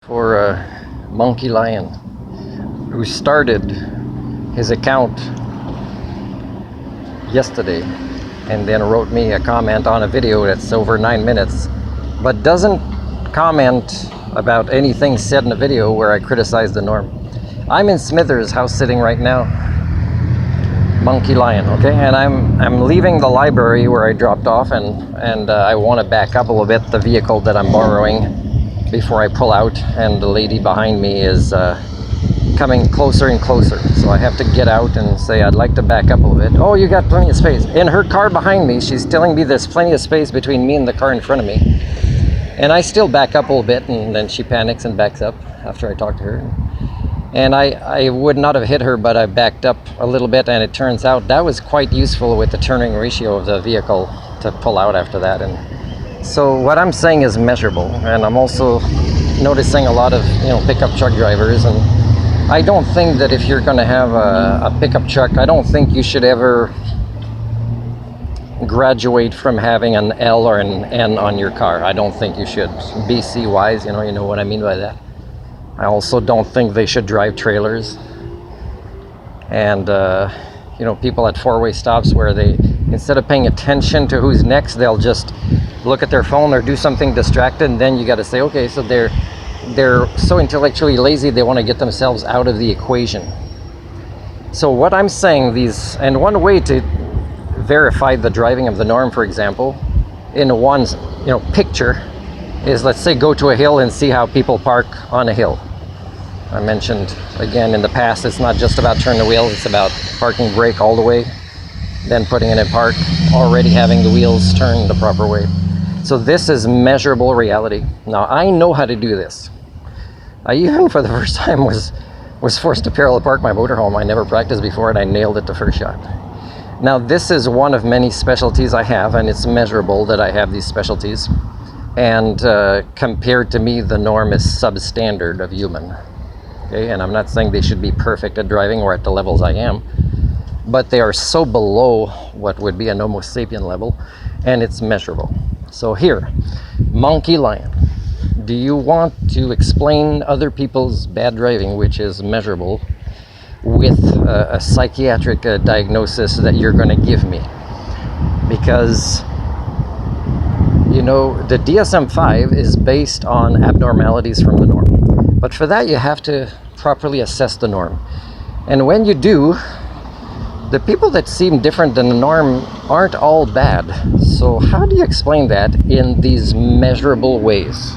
for Monkey Lion, who started his account yesterday and then wrote me a comment on a video that's over 9 minutes, but doesn't comment about anything said in the video where I criticize the norm. I'm in Smithers' house sitting right now, Monkey Lion, okay, and I'm leaving the library where I dropped off, and I want to back up a little bit, the vehicle that I'm borrowing, before I pull out, and the lady behind me is coming closer and closer, so I have to get out and say I'd like to back up a little bit. Oh, you got plenty of space. In her car behind me, she's telling me there's plenty of space between me and the car in front of me, and I still back up a little bit, and then she panics and backs up after I talk to her. And I would not have hit her, but I backed up a little bit, and it turns out that was quite useful with the turning ratio of the vehicle to pull out after that. And so what I'm saying is measurable, and I'm also noticing a lot of pickup truck drivers, and I don't think that if you're going to have a pickup truck, I don't think you should ever graduate from having an L or an N on your car. I don't think you should. BC wise, you know what I mean by that. I also don't think they should drive trailers. And people at four-way stops where they, instead of paying attention to who's next, they'll just look at their phone or do something distracted, and then you got to say, okay, so they're so intellectually lazy they want to get themselves out of the equation. So what I'm saying, and one way to verify the driving of the norm, for example, in one picture, is, let's say, go to a hill and see how people park on a hill. I mentioned again in the past, it's not just about turn the wheels, it's about parking brake all the way, then putting it in park, already having the wheels turn the proper way. So this is measurable reality. Now I know how to do this. I even for the first time was forced to parallel park my motorhome. I never practiced before, and I nailed it the first shot. Now this is one of many specialties I have, and it's measurable that I have these specialties. And compared to me, the norm is substandard of human. Okay, and I'm not saying they should be perfect at driving or at the levels I am, but they are so below what would be an Homo sapien level, and it's measurable. So here, Monkey Lion, do you want to explain other people's bad driving, which is measurable, with a psychiatric diagnosis that you're going to give me? Because the DSM-5 is based on abnormalities from the norm. But for that, you have to properly assess the norm. And when you do, the people that seem different than the norm aren't all bad. So how do you explain that in these measurable ways?